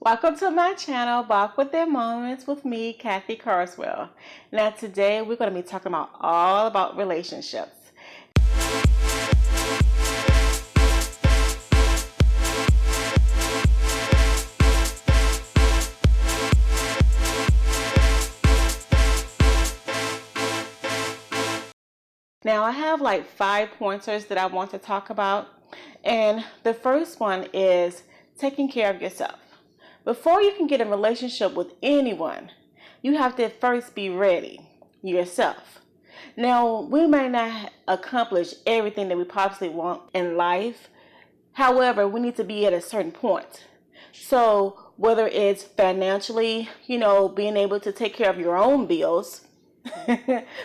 Welcome to my channel, Walk with Their Moments with me, Kathy Carswell. Now today we're going to be talking about all about relationships. Now I have like 5 pointers that I want to talk about. And the first one is taking care of yourself. Before you can get in a relationship with anyone, you have to first be ready yourself. Now, we may not accomplish everything that we possibly want in life. However, we need to be at a certain point. So whether it's financially, being able to take care of your own bills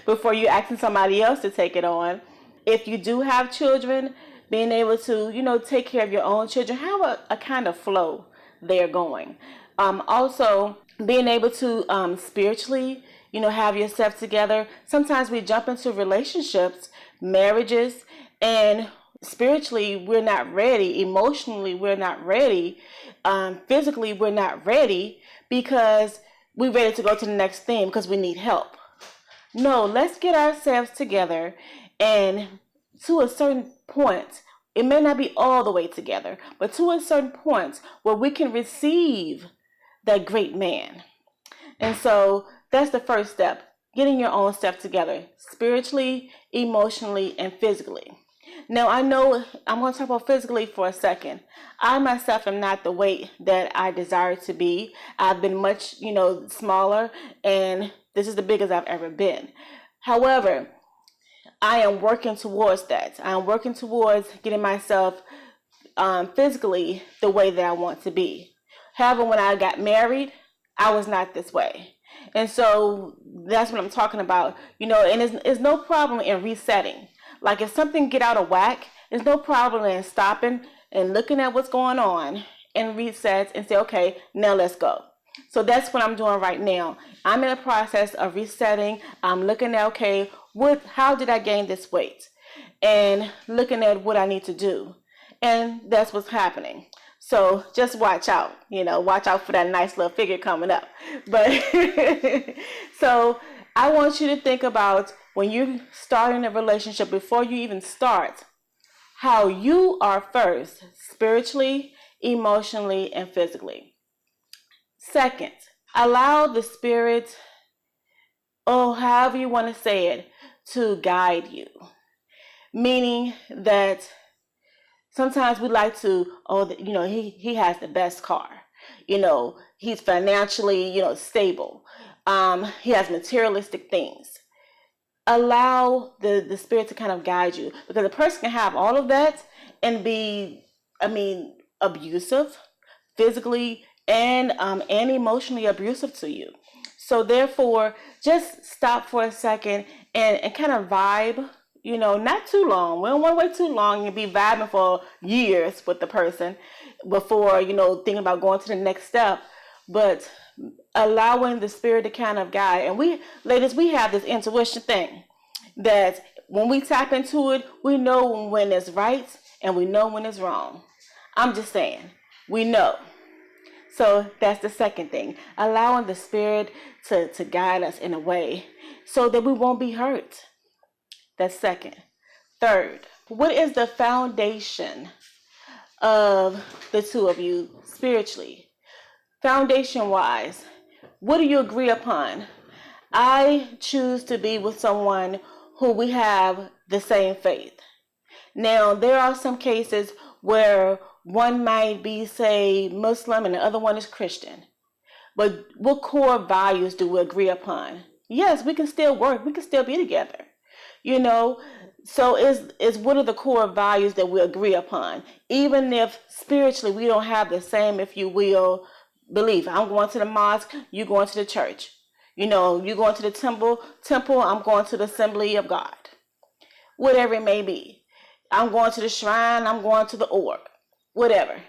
before you asking somebody else to take it on. If you do have children, being able to, take care of your own children, have a kind of flow they're going. Also, being able to spiritually, have yourself together. Sometimes we jump into relationships, marriages, and spiritually we're not ready. Emotionally, we're not ready. Physically, we're not ready because we're ready to go to the next thing because we need help. No, let's get ourselves together, and to a certain point, it may not be all the way together, but to a certain point where we can receive that great man. And so that's the first step, getting your own stuff together, spiritually, emotionally, and physically. Now, I know I'm going to talk about physically for a second. I myself am not the weight that I desire to be. I've been much, smaller, and this is the biggest I've ever been. However, I am working towards that. I'm working towards getting myself physically the way that I want to be. However, when I got married, I was not this way. And so that's what I'm talking about. And it's no problem in resetting. Like if something get out of whack, there's no problem in stopping and looking at what's going on and reset and say, okay, now let's go. So that's what I'm doing right now. I'm in the process of resetting. I'm looking at, okay, how did I gain this weight? And looking at what I need to do. And that's what's happening. So just watch out, watch out for that nice little figure coming up. But so I want you to think about when you're starting a relationship, before you even start, how you are first, spiritually, emotionally, and physically. Second, allow the Spirit, or however you want to say it, to guide you. Meaning that sometimes we like to, he has the best car. He's financially, stable. He has materialistic things. Allow the Spirit to kind of guide you, because a person can have all of that and be, abusive, physically and emotionally abusive to you. So therefore, just stop for a second and kind of vibe, not too long. We don't want to wait too long and be vibing for years with the person before, thinking about going to the next step. But allowing the Spirit to kind of guide. And we, ladies, we have this intuition thing that when we tap into it, we know when it's right and we know when it's wrong. I'm just saying, we know. So that's the second thing, allowing the Spirit to guide us in a way so that we won't be hurt. That's second. Third, what is the foundation of the two of you spiritually? Foundation-wise, what do you agree upon? I choose to be with someone who we have the same faith. Now, there are some cases where one might be, say, Muslim and the other one is Christian. But what core values do we agree upon? Yes, we can still work. We can still be together. So is what are the core values that we agree upon? Even if spiritually we don't have the same, if you will, belief. I'm going to the mosque, you going to the church. You going to the temple, I'm going to the assembly of God. Whatever it may be. I'm going to the shrine, I'm going to the orb. Whatever.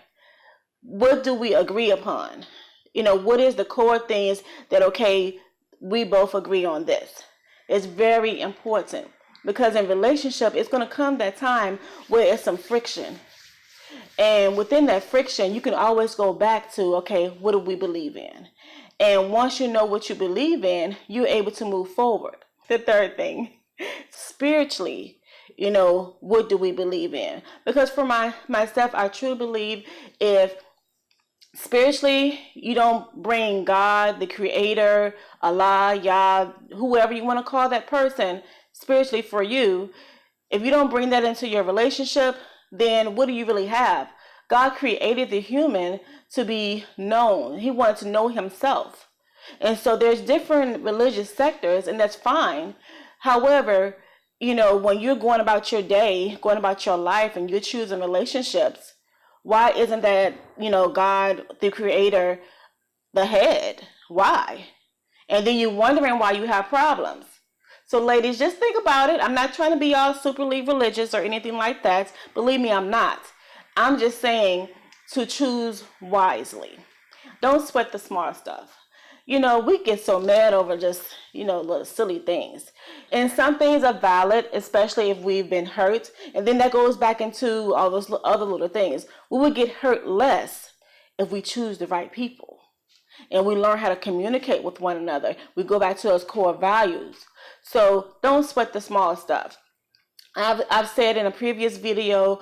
What do we agree upon? What is the core things that, okay, we both agree on this? It's very important, because in relationship, it's going to come that time where it's some friction. And within that friction, you can always go back to, okay, what do we believe in? And once you know what you believe in, you're able to move forward. The third thing, spiritually, what do we believe in? Because for myself, I truly believe if spiritually you don't bring God, the creator, Allah, Yah, whoever you want to call that person, spiritually for you, if you don't bring that into your relationship, then what do you really have? God created the human to be known. He wanted to know himself. And so there's different religious sectors, and that's fine. However, when you're going about your day, going about your life, and you're choosing relationships, why isn't that, God, the creator, the head? Why? And then you're wondering why you have problems. So ladies, just think about it. I'm not trying to be all superly religious or anything like that. Believe me, I'm not. I'm just saying to choose wisely. Don't sweat the small stuff. We get so mad over just, little silly things. And some things are valid, especially if we've been hurt. And then that goes back into all those other little things. We would get hurt less if we choose the right people. And we learn how to communicate with one another. We go back to those core values. So don't sweat the small stuff. I've said in a previous video,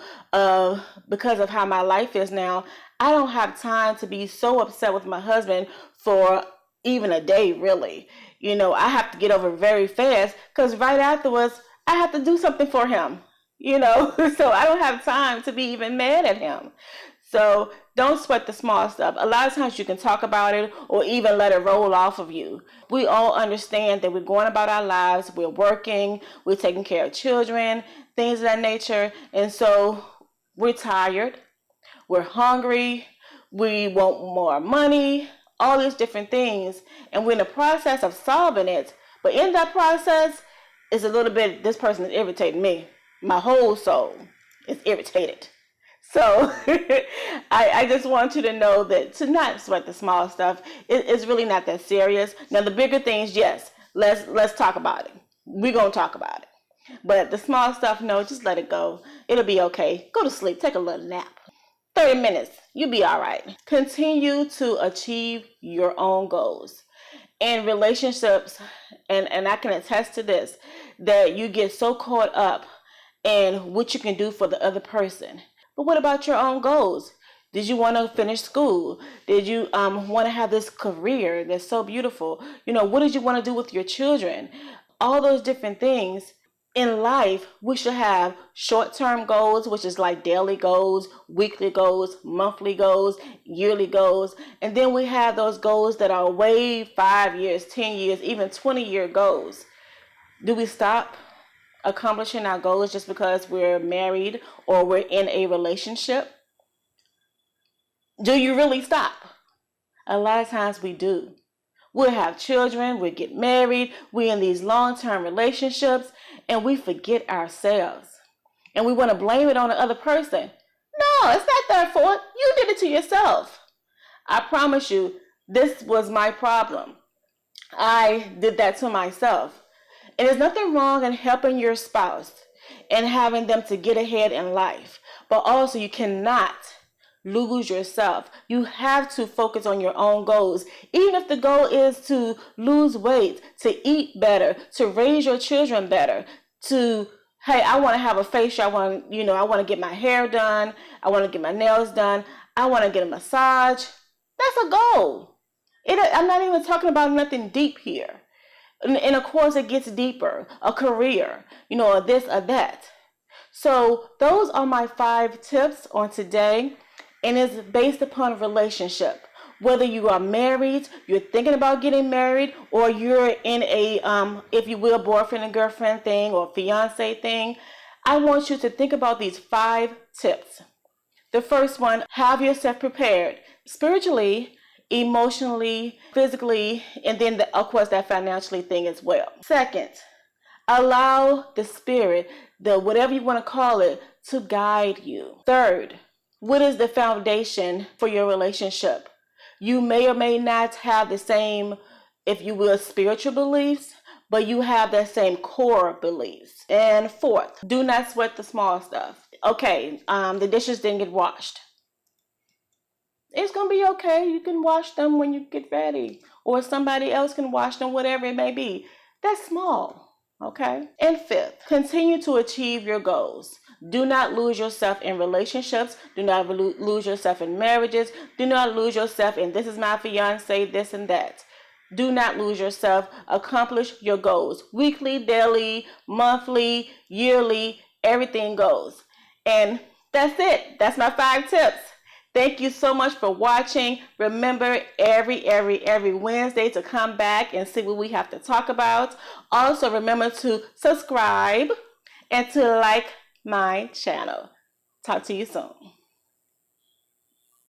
because of how my life is now, I don't have time to be so upset with my husband for even a day, really. I have to get over very fast because right afterwards, I have to do something for him, so I don't have time to be even mad at him. So don't sweat the small stuff. A lot of times you can talk about it or even let it roll off of you. We all understand that we're going about our lives, we're working, we're taking care of children, things of that nature. And so we're tired, we're hungry, we want more money, all these different things. And we're in the process of solving it. But in that process, it's a little bit, this person is irritating me. My whole soul is irritated. So I just want you to know that to not sweat the small stuff. It's really not that serious. Now the bigger things, yes, let's talk about it. We're gonna talk about it. But the small stuff, no, just let it go. It'll be okay. Go to sleep. Take a little nap. 30 minutes. You'll be all right. Continue to achieve your own goals. In relationships, and I can attest to this, that you get so caught up in what you can do for the other person. But what about your own goals? Did you want to finish school? Did you want to have this career that's so beautiful? What did you want to do with your children? All those different things. In life, we should have short-term goals, which is like daily goals, weekly goals, monthly goals, yearly goals. And then we have those goals that are way 5 years, 10 years, even 20-year goals. Do we stop accomplishing our goals just because we're married or we're in a relationship? Do you really stop? A lot of times we do. We'll have children, we'll get married, we're in these long-term relationships, and we forget ourselves. And we want to blame it on the other person. No, it's not their fault. You did it to yourself. I promise you, this was my problem. I did that to myself. And there's nothing wrong in helping your spouse and having them to get ahead in life. But also you cannot lose yourself. You have to focus on your own goals. Even if the goal is to lose weight, to eat better, to raise your children better, hey, I want to have a facial. I want to get my hair done. I want to get my nails done. I want to get a massage. That's a goal. I'm not even talking about nothing deep here. And of course it gets deeper, a career, or this or that. So those are my 5 tips on today, and it's based upon relationship. Whether you are married, you're thinking about getting married, or you're in a, if you will, boyfriend and girlfriend thing or fiance thing, I want you to think about these 5 tips. The first one, have yourself prepared spiritually, emotionally, physically, and then of course that financially thing as well. Second, allow the spirit, the whatever you want to call it, to guide you. Third, what is the foundation for your relationship? You may or may not have the same, if you will, spiritual beliefs, but you have that same core beliefs. And fourth, do not sweat the small stuff. Okay, the dishes didn't get washed. It's going to be okay. You can wash them when you get ready, or somebody else can wash them, whatever it may be. That's small. Okay. And fifth, continue to achieve your goals. Do not lose yourself in relationships. Do not lose yourself in marriages. Do not lose yourself in this is my fiance, this and that. Do not lose yourself. Accomplish your goals. Weekly, daily, monthly, yearly, everything goes. And that's it. That's my 5 tips. Thank you so much for watching. Remember every Wednesday to come back and see what we have to talk about. Also remember to subscribe and to like my channel. Talk to you soon.